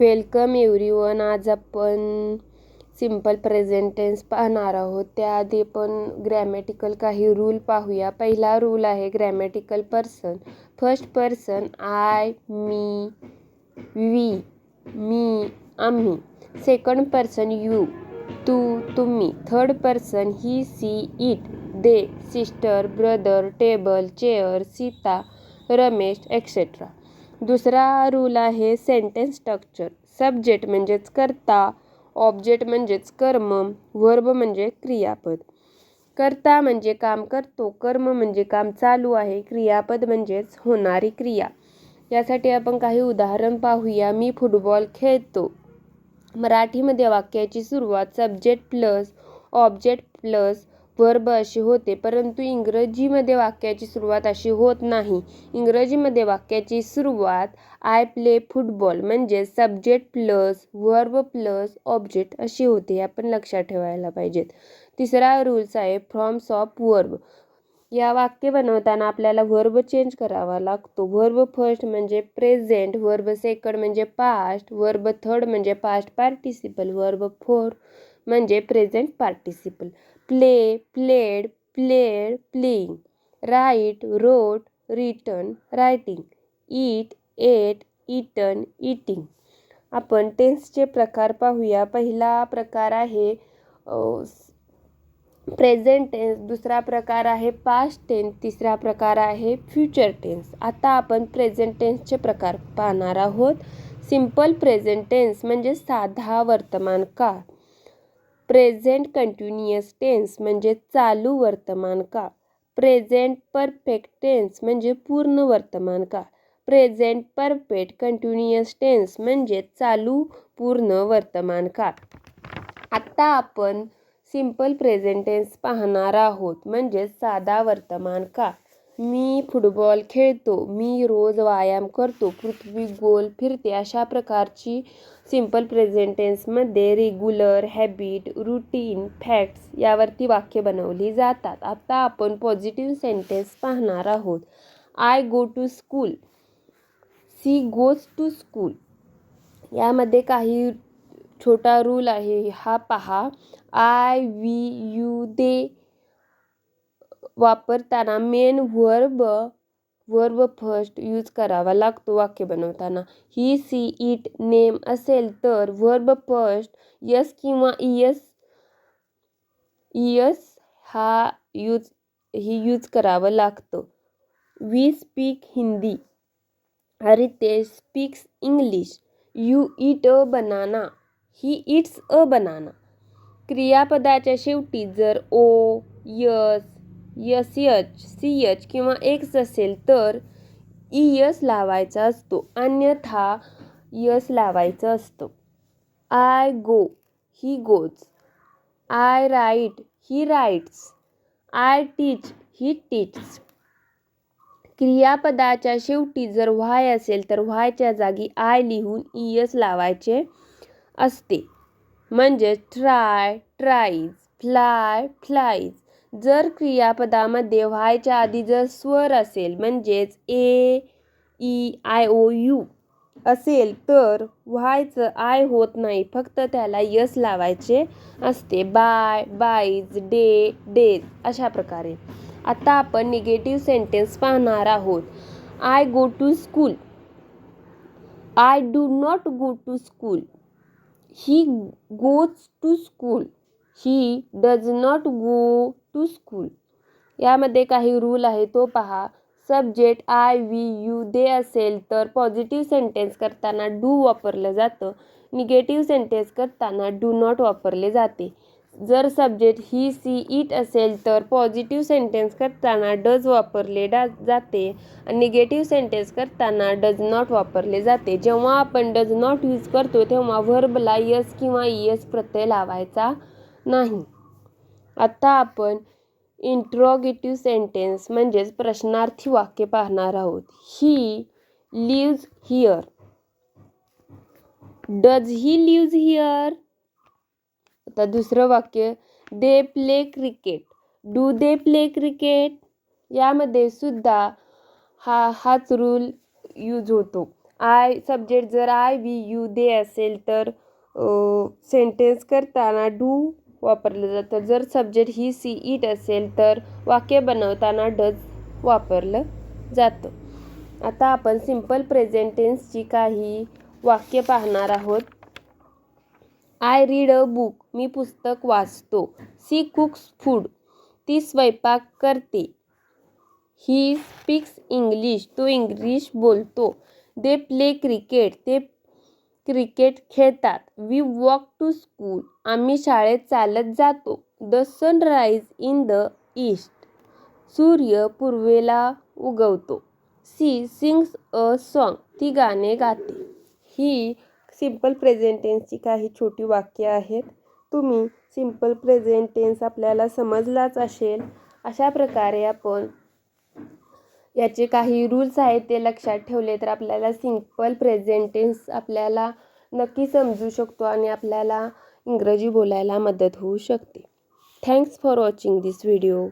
Welcome everyone. आज आपण simple present tense पाहणार आहोत. त्याआधी आपण ग्रॅमॅटिकल काही रूल पाहूया. पहिला रूल आहे grammatical person. First person I, me, we, मी, आम्ही. सेकंड पर्सन यू, तू, तुम्ही. Third person he, she, it, they, sister, brother, table, chair, Sita, Ramesh etcetera. दुसरा रूल आहे सेंटेन्स स्ट्रक्चर. सब्जेक्ट म्हणजेच कर्ता, ऑब्जेक्ट म्हणजेच कर्म, वर्ब म्हणजे क्रियापद. कर्ता म्हणजे काम करतो, कर्म म्हणजे काम चालू आहे, क्रियापद म्हणजेच होणारी क्रिया. यासाठी आपण काही उदाहरण पाहूया. मी फुटबॉल खेळतो. मराठीमध्ये वाक्याची सुरुवात subject plus object plus verb अशी होते, परंतु इंग्रजीमध्ये वाक्याची सुरुवात अशी होत नाही. इंग्रजीमध्ये वाक्याची सुरुवात आय प्ले फुटबॉल म्हणजे subject plus verb plus object अशी होते. आपण लक्षात ठेवायला पाहिजेत. तिसरा रूल्स आहे फॉर्म्स ऑफ वर्ब. या वाक्य बनवताना आपल्याला वर्ब चेंज करावा लागतो. वर्ब फर्स्ट म्हणजे प्रेझेंट, वर्ब सेकंड म्हणजे पास्ट, वर्ब थर्ड म्हणजे पास्ट पार्टिसिपल, वर्ब फोर्थ म्हणजे present participle. Play, played, played, playing. Write, wrote, written, writing. Eat, ate, eaten, eating. आपण टेन्सचे प्रकार पाहूया. पहिला प्रकार आहे प्रेझेंट टेन्स, दुसरा प्रकार आहे पास्ट टेन्स, तिसरा प्रकार आहे फ्युचर टेन्स. आता आपण प्रेझेंट टेन्सचे प्रकार पाहणार आहोत. सिंपल प्रेझेंट टेन्स म्हणजे साधा वर्तमान काळ. प्रेझेंट कंटिन्युअस टेन्स म्हणजे चालू वर्तमान काळ. प्रेझेंट परफेक्ट टेन्स म्हणजे पूर्ण वर्तमान काळ. प्रेझेंट परफेक्ट कंटिन्युअस टेन्स म्हणजे चालू पूर्ण वर्तमान काळ. आता आपण सिंपल प्रेझेंट टेन्स पाहणार आहोत म्हणजे साधा वर्तमान काळ. मी फुटबॉल खेळतो. मी रोज व्यायाम करतो. पृथ्वी गोल फिरते. अशा प्रकारची सिंपल प्रेझेंट टेन्समध्ये रेग्युलर, हॅबिट, रुटीन, फॅक्ट्स यावरती वाक्य बनवली जातात. आता आपण पॉझिटिव्ह सेंटेन्स पाहणार आहोत. I go to school. She goes to school. यामध्ये काही छोटा रूल आहे, हा पहा. आय, वी, यू, दे वापरताना मेन वर्ब फर्स्ट यूज करावा लागतो वाक्य बनवताना. ही, सी, इट, नेम असेल तर वर्ब फर्स्ट यस किंवा इयस हा यूज करावं लागतं. We speak Hindi. Ritesh speaks English. You eat a banana. He eats a banana. क्रियापदाच्या शेवटी जर ओ, यस, सी एच किंवा एक्स असेल तर इयस लावायचा असतो, अन्यथा यस लावायचं असतं. I go, he goes. I write, he writes. I teach, he teaches. क्रियापदाच्या शेवटी जर व्हाय असेल तर व्हायच्या जागी आय लिहून इयस लावायचे असते. म्हणजे ट्राय, ट्राईज, फ्लाय, फ्लाईज. जर क्रियापदामध्ये व्हायच्या आधी जर स्वर असेल म्हणजेच ए, ई, आय, ओ, यू असेल तर व्हायचं आय होत नाही, फक्त त्याला यस लावायचे असते. बाय, बाईज, डे, डेज अशा प्रकारे. आता आपण निगेटिव्ह सेंटेन्स पाहणार आहोत. I go to school. I do not go to school. He goes to school. He does not go to school. यामध्ये काही रूल आहे, तो पहा. Subject I, we, you, they असेल तर पॉझिटिव्ह सेंटेन्स करताना डू वापरलं जातं. निगेटिव्ह सेंटेन्स करताना डू नॉट वापरले जाते. जर सब्जेक्ट ही, सी, इट असेल तर पॉझिटिव्ह सेंटेन्स करताना डज वापरले जाते आणि निगेटिव्ह सेंटेन्स करताना डज नॉट वापरले जाते. जेव्हा आपण डज नॉट यूज करतो तेव्हा व्हर्बला यस किंवा इयस प्रत्यय लावायचा नाही. आता आपण इंट्रोगेटिव्ह सेंटेन्स म्हणजेच प्रश्नार्थी वाक्य पाहणार आहोत. He lives here. Does he lives here. आता दुसरं वाक्य, they play cricket. Do they play cricket. यामध्ये सुद्धा हाच रूल यूज होतो. सब्जेक्ट जर आय, वी, यू, दे असेल तर सेंटेन्स करताना डू वापरलं जातं. जर सब्जेक्ट ही, सी, इट असेल तर वाक्य बनवताना डज वापरलं जातं. आता आपण सिंपल प्रेझेंट टेन्सची काही वाक्य पाहणार आहोत. I read a book. मी पुस्तक वाचतो. She cooks food. ती स्वयंपाक करते. He speaks English. तो इंग्लिश बोलतो. They play cricket. ते क्रिकेट खेळतात. We walk to school. आम्ही शाळेत चालत जातो. The sun rise in the east. सूर्य पूर्वेला उगवतो. She sings a song. ती गाणे गाते. ही सिंपल प्रेझेंट टेन्सची काही छोटी वाक्य आहेत. तुम्ही सिंपल प्रेझेंट टेन्स आपल्याला समजलाच असेल. अशा प्रकारे आपण याचे काही रूल्स आहेत ते लक्षात ठेवले तर आपल्याला सिंपल प्रेझेंट टेन्स आपल्याला नक्की समजू शकतो आणि आपल्याला इंग्रजी बोलायला मदत होऊ शकते. Thanks for watching this video.